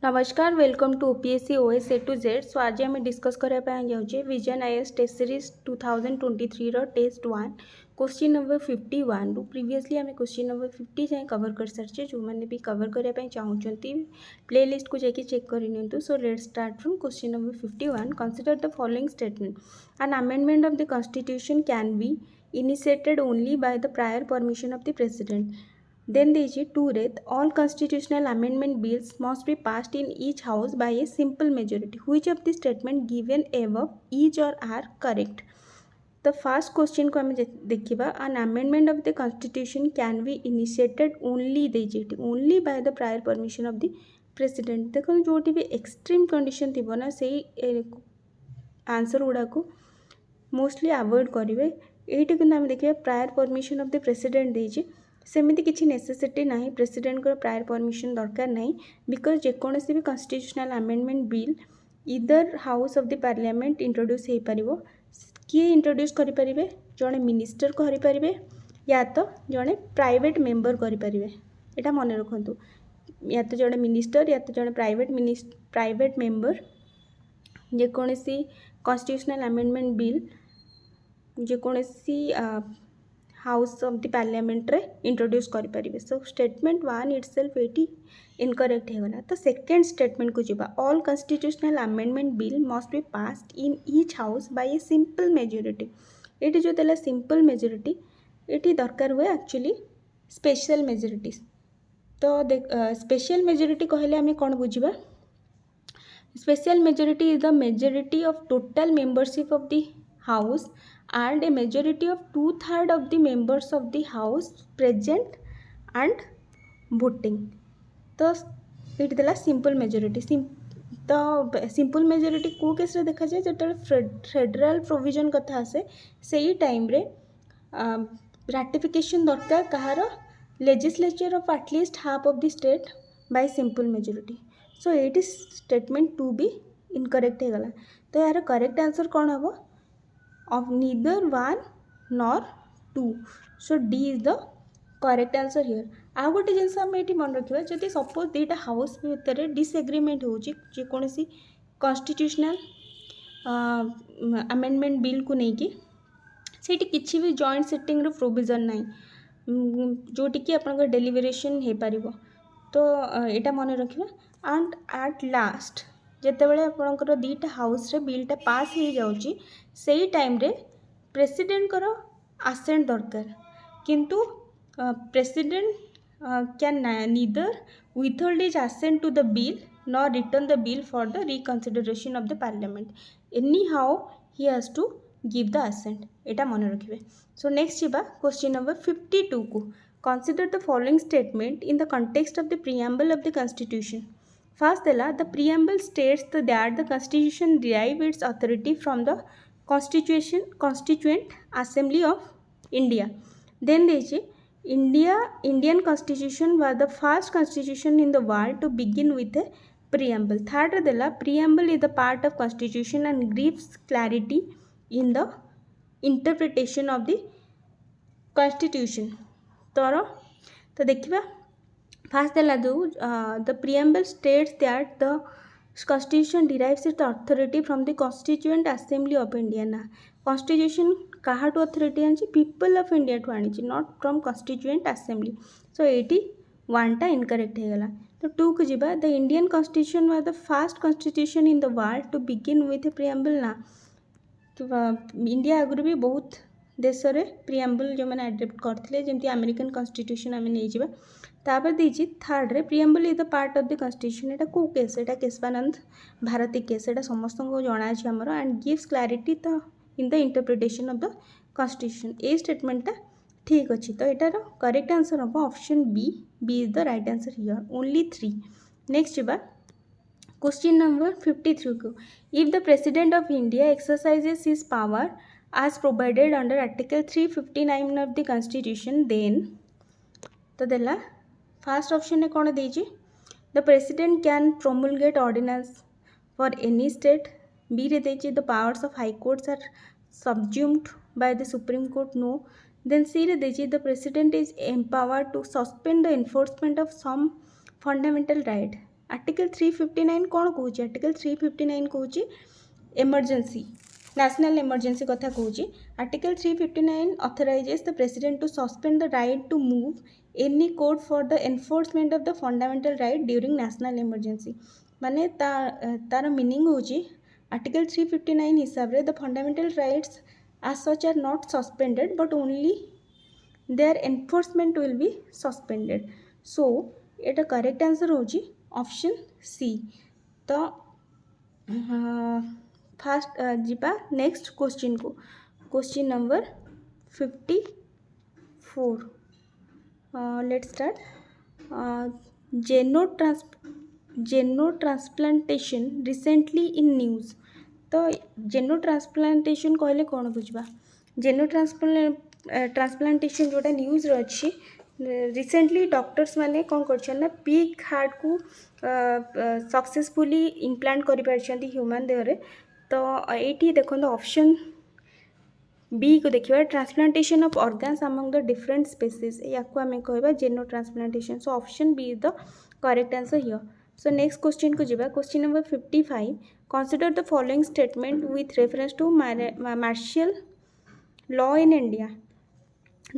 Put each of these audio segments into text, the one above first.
नमस्कार welcome to OPSC OS A to Z. So आज आम डिस्कस करने जाऊे विजन आईएएस टेस्ट सीरीज 2023 रो टेस्ट 1 क्वेश्चन नंबर 51 रु प्रीवियसली आम क्वेश्चन नंबर 50 जाए कवर कर सारी जो मैंने भी कवर करने चाहूँगी प्ले लिस्ट को जाकि चेक कर। So let start from question number 51। Consider the following statement. An amendment of the constitution can be initiated only by the prior permission of the president. Then there is 2 all constitutional amendment bills must be passed in each house by a simple majority. Which of the statement given above is or are correct? The first question को हमें देखिबा an amendment of the constitution can be initiated only by the prior permission of the president. देखो जोटी भी extreme condition थी ना से answer गुड़ा को मोस्टली अवॉइड करेंगे। ये आम देखिए prior permission of the president देजी सेमती किसी नेसेसिटी ना प्रेसिडेंट को प्रायर परमिशन दरकार ना बिकज जेकोसी भी constitutional amendment bill either house of the parliament introduce हो पार किए इंट्रोड्यूस करें जड़े मिनिस्टर करें या तो जड़े प्राइवेट मेंबर करें। यहाँ मन रखु या तो जड़े मिनिस्टर या तो जड़े प्राइवेट मेंबर जेकोसी कन्स्टिट्यूशनल अमेंडमेंट बिल जेकोसी हाउस ऑफ द पार्लियामेंट रे इंट्रोड्यूस करें। सो स्टेटमेंट 1 इटसेल्फ ये इनकरेक्ट होगा। तो सेकेंड स्टेटमेंट को जीवा all constitutional amendment bill must be passed in each house by a simple majority. ये जो देला सिंपल मेजोरिटी ये दरकार हुए एक्चुअली स्पेशल मेजोरिटी। तो स्पेशल मेजोरिटी कहले आम कौन बुझा special majority is the majority of total membership of the house and a majority of 2/3 of the members of the house present and voting। तो ये देला सिंपल मेजोरिटी। तो simple majority को केस रे देखा जाए जो फेडरल प्रोविजन कथा आसे से टाइम रे राटिफिकेशन दरकार कहार legislature of at least half of the state by simple majority. So ये स्टेटमेंट 2 भी इनकरेक्ट होगा। तो यार करेक्ट आंसर कौन हम of neither 1 nor 2। so D is the correct answer here। आ गोटे जिनस आम ये मन रखा जदि सपोज दुईटा हाउस भितर डिसएग्रीमेंट होकोसी कन्स्टिट्यूशनल अमेंडमेंट बिल को लेकिन से किसी भी जॉइंट सिटिंग प्रोविजन ना जोटिकी आप डेलिवरेशन हो पार। तो यहाँ मन रखा एंड एट लास्ट जितेबाला आपंकर दुईटा हाउस रे बिलटा पास हो जाऊँगी से टाइम रे प्रेसिडेंट कर आसेंट दरकार किंतु president can neither withhold his assent to the bill nor return the bill for the reconsideration of the parliament. Anyhow he has to give the assent. यहाँ मन रखिए। सो नेक्स्ट जीवा question number 52 को consider the following statement in the context of the preamble of the constitution. First, the preamble states that the Constitution derives its authority from the Constituent Assembly of India. Then there is Indian Constitution was the first constitution in the world to begin with a preamble. Third, the preamble is the part of Constitution and gives clarity in the interpretation of the Constitution. तो देखिए First, the preamble states that the Constitution derives its authority from the Constituent Assembly of India। ना Constitution कहाँ to authority आनी people of India to आनी not from Constituent Assembly। so 81 टा incorrect होगा। तो 2 को जीवा the Indian Constitution was the first constitution in the world to begin with a preamble। ना इंडिया आगुरी भी बहुत देश रे प्रिएम्बल जो मैंने एडप्ट करते जमी अमेरिकन कन्स्टिट्यूशन आम नहीं जावा। तापर देजी थर्ड रे preamble is the part of the constitution. यहाँ कौ केस यहाँ केशवानंद भारती केस यहाँ समस्त को जना आमर and gives clarity the in the interpretation of the constitution. ये स्टेटमेंटा ठीक अच्छे। तो यार करेक्ट आंसर हम option B is the right answer here only 3। Next जीवा क्वेश्चन नंबर 53 को if the president of India exercises his power as provided under article 359 of the constitution then तो देला फर्स्ट ऑप्शन ने कौन देजी the president can promulgate ordinance for any state. B रे देजी the powers of high courts are subsumed by the supreme court no। then C रे देजी the president is empowered to suspend the enforcement of some fundamental right article 359 कौन कौच? Article 359 कौच emergency, national emergency कथा कौच. Article 359 authorizes the president to suspend the right to move any court for the enforcement of the fundamental right during national emergency. माने तार meaning होची article 359 हिसाब रे the fundamental rights as such are not suspended but only their enforcement will be suspended. So Etah correct answer होची option C. तो fast जीपा next question को. Question number 54. Let's start. जेनो transplantation recently in news. तो जेनो transplantation कहले कौन बुझा? जेनो ट्रांसप्लांटेशन जोटा न्यूज़ अच्छी रिसेंटली डॉक्टर्स माने कौन कर पिग हार्ट को सक्सेसफुली इम्प्लांट कर ह्यूमन देहरे. तो ये देखो ऑप्शन बी को देखिए transplantation of organs among the different species या आम कह xeno transplantation. So option B is the correct answer here. So next question को जीवा. Question number 55. Consider the following statement with reference to martial law in India.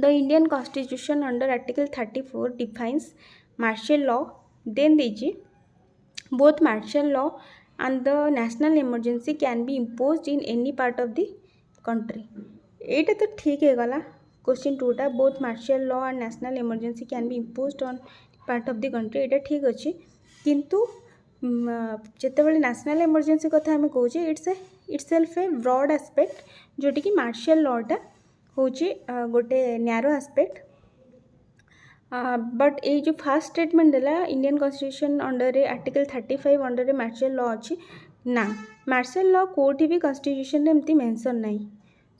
The Indian Constitution under Article 34 defines martial law. Then देजी both martial law and the national emergency can be imposed in any part of the country. एटा तो ठीक है गला. Question 2टा both martial law and national emergency can be imposed on part of the country. एटा ठीक अच्छी किंतु जितेबाला national emergency कथा आम कहे इट्सेल्फ ए ब्रॉड एस्पेक्ट जोटी कि martial lawटा होची गोटे न्यारो एस्पेक्ट. बट ये जो फास्ट स्टेटमेंट देला Indian constitution under article 35 under martial law अच्छी ना मार्शल लॉ कोठी भी कॉन्स्टिट्यूशन एमती मेंशन नहीं.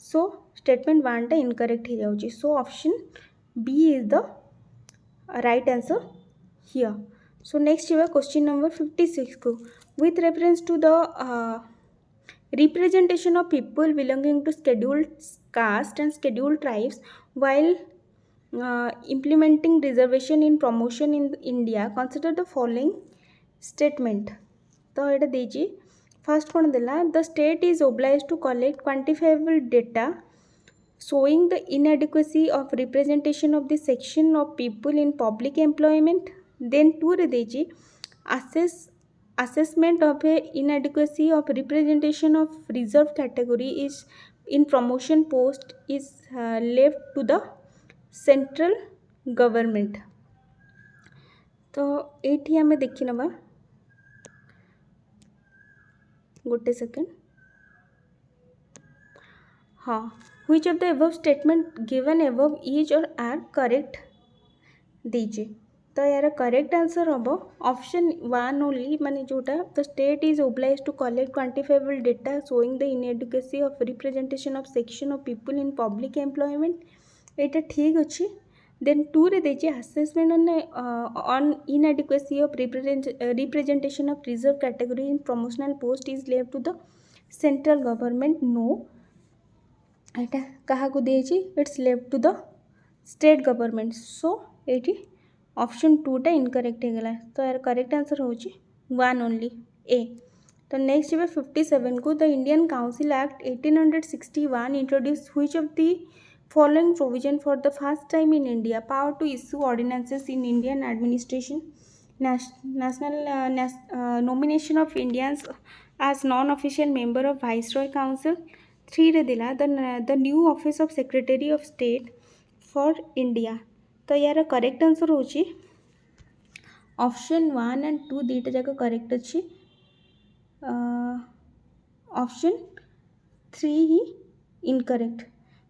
सो स्टेटमेंट 1टा इनकरेक्ट हो जाउची. So option B is the right answer here. So next जीवा क्वेश्चन नंबर 56 को. With reference to the representation of people belonging to scheduled caste and scheduled tribes while implementing reservation in promotion in India, consider the following statement. तो ये देजी first कौन देला the state is obliged to collect quantifiable data showing the inadequacy of representation of the section of people in public employment. Then 2 रे देजी assessment of a inadequacy of representation of reserved category is in promotion post is left to the central government. तो ये आम देखी नवा गोटे second. हाँ which of the above statement given above is or are correct दीजिए. तो यार करेक्ट आंसर हम ऑप्शन 1 ओनली माने जोटा the state is oblige to collect quantifiable data showing the inadequacy of representation of section of people in public employment. एटा ठीक अच्छी. Then 2 रे देछि assessment on inadequacy of representation of reserve category in promotional post is left to the central government. No एटा कहा को देछि it's left to the state government. So एटी ऑप्शन 2टा इनकरेक्ट हो गला. तो यार करेक्ट आंसर होची 1 ओनली ए. तो नेक्स्ट जीवा 57 को. The Indian council act 1861 introduce which of the following provision for the first time in India power to issue ordinances in Indian administration national nomination of Indians as non-official member of Viceroy Council. 3 रे दिला the new office of Secretary of State for India. तो यार correct answer होची option 1 and 2 दुईटा जाक correct अच्छी. Option 3 ही incorrect.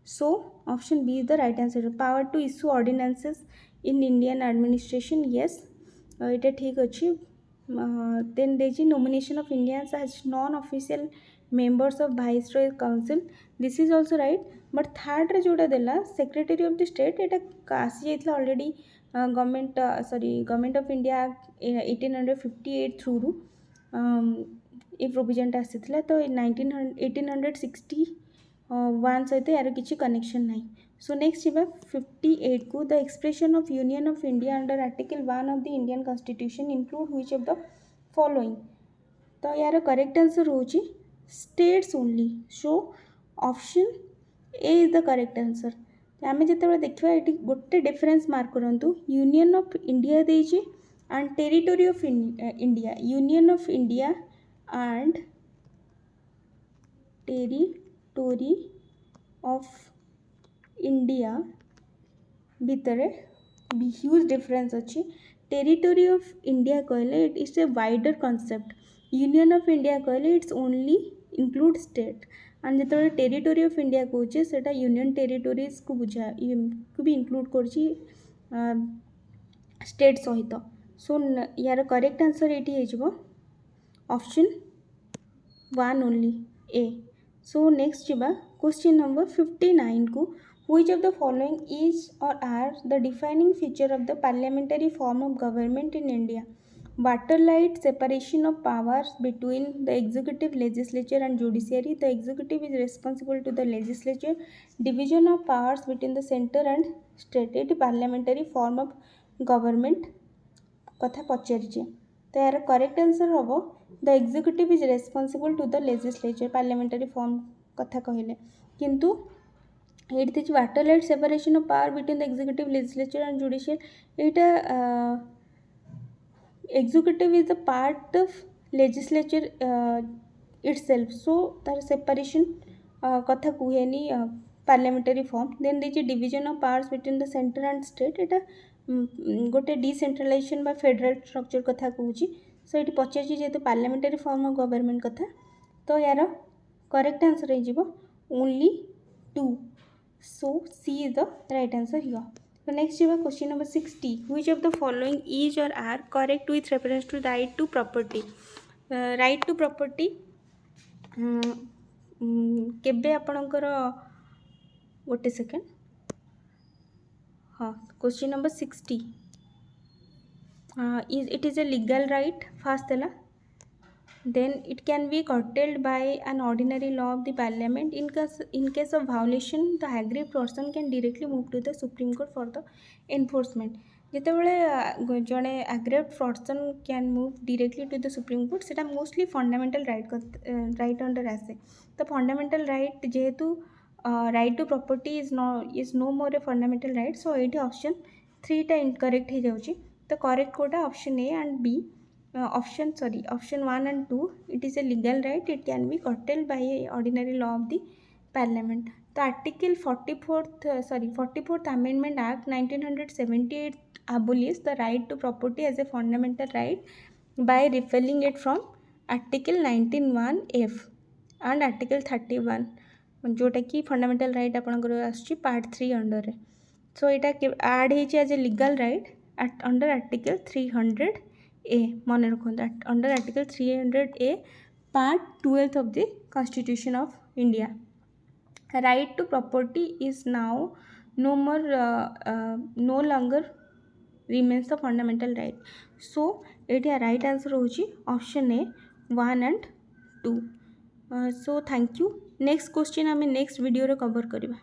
So option B is the right answer. Power to issue ordinances in Indian administration yes ये ठीक अच्छी. देन देजी nomination of Indians as non official members of viceroy council this is also right. But third रे जोटा देला secretary of the state एटा आसी जाइतला already government of India 1858 through रू ये प्रोविजनटा आसीथिला. तो 1861 सहित यार किसी कनेक्शन नहीं. सो नेक्स्ट जीवा 58 को. The expression of union of India under article 1 of the Indian constitution include which of the following तो यार करेक्ट आंसर होची states only so option A is the correct answer आम जो देखा ये गोटे डिफरेन्स मार्क करूँ यूनियन ऑफ इंडिया देजी and territory of India union of India and territory of India भितर ह्यूज डिफरेन्स अच्छी टेरिटोरी ऑफ इंडिया कहले it is a wider concept union of India कहले it's only include state and जो territory of India कहे सेटा union territories को बुझा को भी इंक्लूड कर स्टेट सहित सो यार करेक्ट आंसर ये ऑप्शन 1 ओनली ए सो नेक्स्ट जा क्वेश्चन नंबर 59 को which of the following is or are the defining feature of the parliamentary form of government in India? Water-like separation of powers between the executive, legislature and judiciary. The executive is responsible to the legislature. Division of powers between the center and state. It parliamentary form of government कथा पचारिछे तो यार correct answer हम the executive is responsible to the legislature parliamentary form कथा कहले किंतु ये थी watertight separation of power between the executive legislature and judicial यहाँ executive is the part of legislature itself so तार सेपरेशन कथा कहेनी पार्लियामेंटरी फॉर्म देन देखिए division of powers between the center and state यहाँ गोटे decentralisation बा federal structure कथा कहूँ सो ये पचार जेहेतु पार्लियामेंटरी फॉर्म ऑफ गवर्नमेंट कथा तो यार करेक्ट आंसर हो only 2 so C is the right answer here. So next is question number 60. Which of the following is or are correct with reference to right to property? Right to property केबे आपणकर गोटे second हाँ question number 60 it is a legal right first है then it can be curtailed by an ordinary law of the parliament in case of violation the aggrieved person can directly move to the supreme court for the enforcement जितेबाला जड़े aggrieved person can move directly to the supreme court सेटा mostly fundamental right under आसे तो fundamental right जेहेतु right to property is no more a fundamental right so ये option 3 टा incorrect हो जाउची तो करेक्ट कोटा option A and B option 1 and 2 it is a legal right it can be curtailed by a ordinary law of the parliament तो article 44th amendment act 1978 abolished the right to property as a fundamental right by repealing it from article 19(1)(f) and article 31 जोटा कि fundamental right आपंकर आसुची part 3 under so यहाँ आड होती as a legal right under article 300 A मन रखु under article 300 A part 12 of the constitution of India right to property is now no longer remains the fundamental right so ये right answer होची option A 1 and 2 so thank you next question आम next video रे cover करवा।